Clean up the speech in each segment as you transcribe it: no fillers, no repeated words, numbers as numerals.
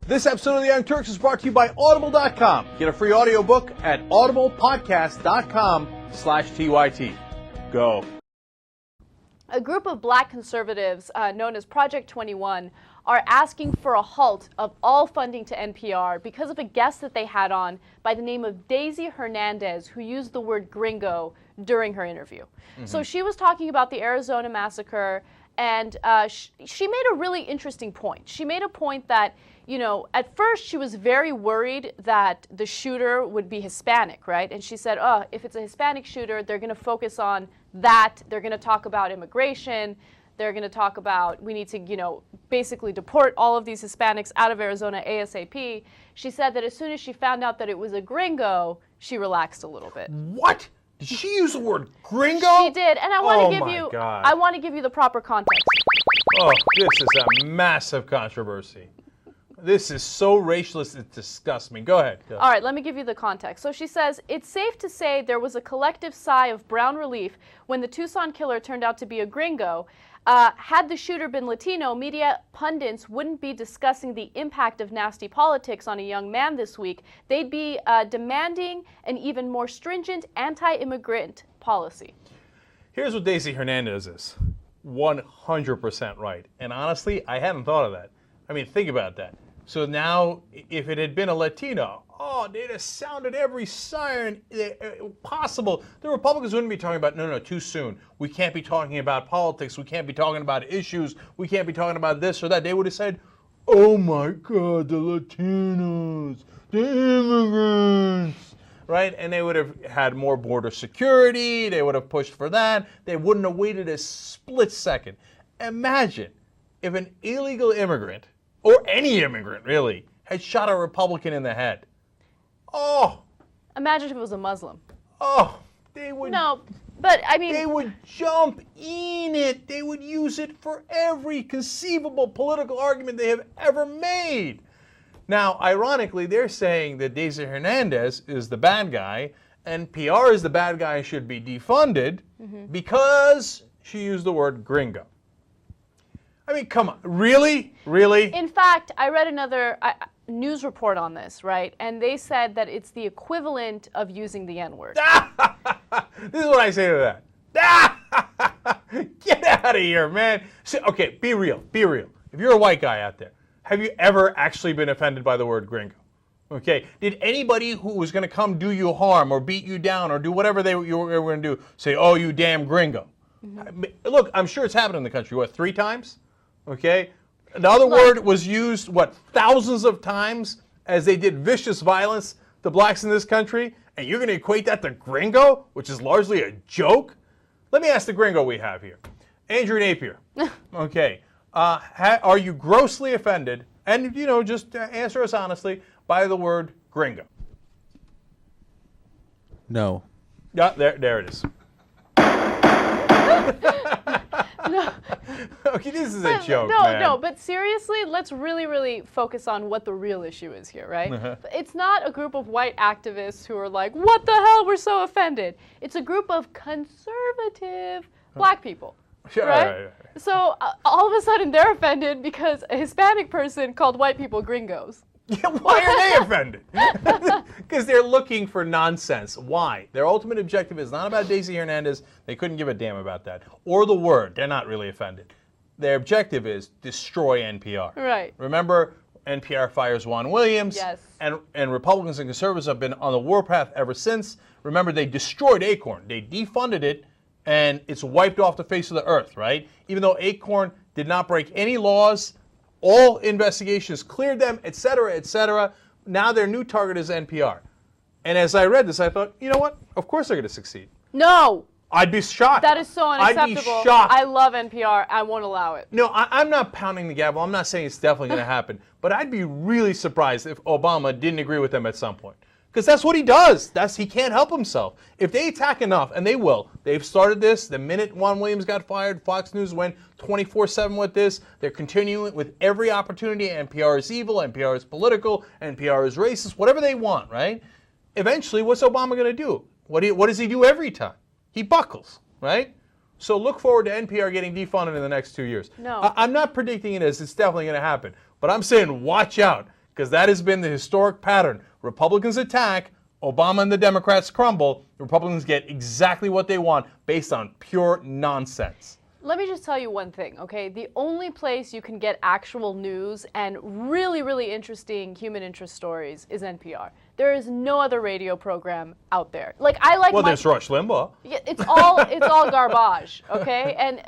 This episode of The Young Turks is brought to you by Audible.com. Get a free audiobook at audiblepodcast.com/TYT. Go. A group of black conservatives known as Project 21 are asking for a halt of all funding to NPR because of a guest that they had on by the name of Daisy Hernandez, who used the word gringo during her interview. So she was talking about the Arizona massacre, and she made a really interesting point. She made a point that, you know, at first she was very worried that the shooter would be Hispanic, right? And she said, oh, if it's a Hispanic shooter, they're going to focus on that. They're going to talk about immigration. They're going to talk about, we need to, you know, basically deport all of these Hispanics out of Arizona ASAP. She said that as soon as she found out that it was a gringo, she relaxed a little bit. What? Did she use the word gringo? She did, and I want to give you the proper context. Oh, this is a massive controversy. This is so racialist, it disgusts me. Go ahead. All right, let me give you the context. So she says, it's safe to say there was a collective sigh of brown relief when the Tucson killer turned out to be a gringo. Had the shooter been Latino, media pundits wouldn't be discussing the impact of nasty politics on a young man this week. They'd be demanding an even more stringent anti-immigrant policy. Here's what Daisy Hernandez is. 100% right. And honestly, I hadn't thought of that. I mean, think about that. So now, if it had been a Latino, oh, they'd have sounded every siren possible. The Republicans wouldn't be talking about, no, too soon. We can't be talking about politics. We can't be talking about issues. We can't be talking about this or that. They would have said, oh my God, the Latinos, the immigrants, right? And they would have had more border security. They would have pushed for that. They wouldn't have waited a split second. Imagine if an illegal immigrant, or any immigrant, really, had shot a Republican in the head. Oh. Imagine if it was a Muslim. Oh, they would. No, but I mean. They would jump in it. They would use it for every conceivable political argument they have ever made. Now, ironically, they're saying that Daisy Hernandez is the bad guy, and PR is the bad guy and should be defunded because she used the word gringo. I mean, come on, really? Really? In fact, I read another news report on this, right? And they said that it's the equivalent of using the N-word. This is what I say to that. Get out of here, man. So, okay, be real, be real. If you're a white guy out there, have you ever actually been offended by the word gringo? Okay, did anybody who was going to come do you harm or beat you down or do whatever you were going to do say, oh, you damn gringo? Look, I'm sure it's happened in the country, what, 3 times? Okay, the other word was used, what, thousands of times as they did vicious violence to blacks in this country, and you're going to equate that to gringo, which is largely a joke? Let me ask the gringo we have here. Andrew Napier, okay, are you grossly offended, and, you know, just answer us honestly, by the word gringo? No. Yeah, there it is. No. Okay, this is a joke, man. No, but seriously, let's really focus on what the real issue is here, right? It's not a group of white activists who are like, what the hell, we're so offended. It's a group of conservative black people, right? So all of a sudden they're offended because a Hispanic person called white people gringos. Yeah, why are they offended? Because they're looking for nonsense. Why? Their ultimate objective is not about Daisy Hernandez. They couldn't give a damn about that. Or the word. They're not really offended. Their objective is destroy NPR. Right. Remember, NPR fires Juan Williams. Yes. And Republicans and conservatives have been on the warpath ever since. Remember, they destroyed Acorn. They defunded it, and it's wiped off the face of the earth, right? Even though Acorn did not break any laws, all investigations cleared them, et cetera, now their new target is NPR. And as I read this, I thought, you know what? Of course they're going to succeed. No. I'd be shocked. That is so unacceptable. I'd be shocked. I love NPR. I won't allow it. No, I'm not pounding the gavel. I'm not saying it's definitely going to happen. But I'd be really surprised if Obama didn't agree with them at some point. Because that's what he does. He can't help himself. If they attack enough, and they will, they've started this. The minute Juan Williams got fired, Fox News went 24/7 with this. They're continuing with every opportunity. NPR is evil, NPR is political, NPR is racist, whatever they want, right? Eventually, what's Obama going to do? What does he do every time? He buckles, right? So look forward to NPR getting defunded in the next 2 years. No. I'm not predicting it as it's definitely going to happen. But I'm saying watch out. because that has been the historic pattern. Republicans attack, Obama and the Democrats crumble, the Republicans get exactly what they want based on pure nonsense. Let me just tell you one thing, okay? The only place you can get actual news and really, really interesting human interest stories is NPR. There is no other radio program out there. Like, I like. Well, there's Rush Limbaugh. Yeah, it's all garbage, okay? And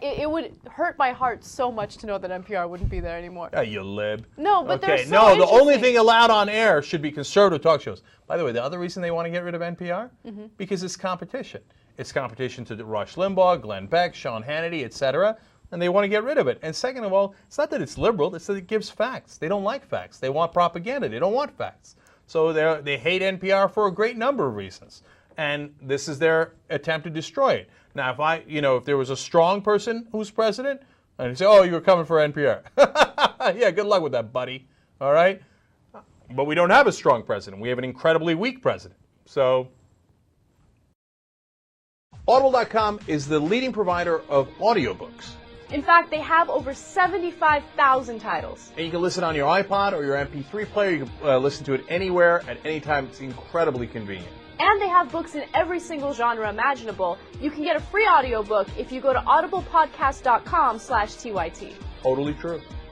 it would hurt my heart so much to know that NPR wouldn't be there anymore. Yeah, you lib. No, but okay. they're so No, the only interesting. thing allowed on air should be conservative talk shows. By the way, the other reason they want to get rid of NPR? Because it's competition. It's competition to Rush Limbaugh, Glenn Beck, Sean Hannity, etc. And they want to get rid of it. And second of all, it's not that it's liberal, it's that it gives facts. They don't like facts. They want propaganda. They don't want facts. So they hate NPR for a great number of reasons. And this is their attempt to destroy it. Now, if there was a strong person who's president, and you say, oh, you're coming for NPR. Yeah, good luck with that, buddy. All right? But we don't have a strong president. We have an incredibly weak president. So Audible.com is the leading provider of audiobooks. In fact, they have over 75,000 titles. And you can listen on your iPod or your MP3 player. You can listen to it anywhere at any time. It's incredibly convenient. And they have books in every single genre imaginable. You can get a free audiobook if you go to audiblepodcast.com/TYT. Totally true.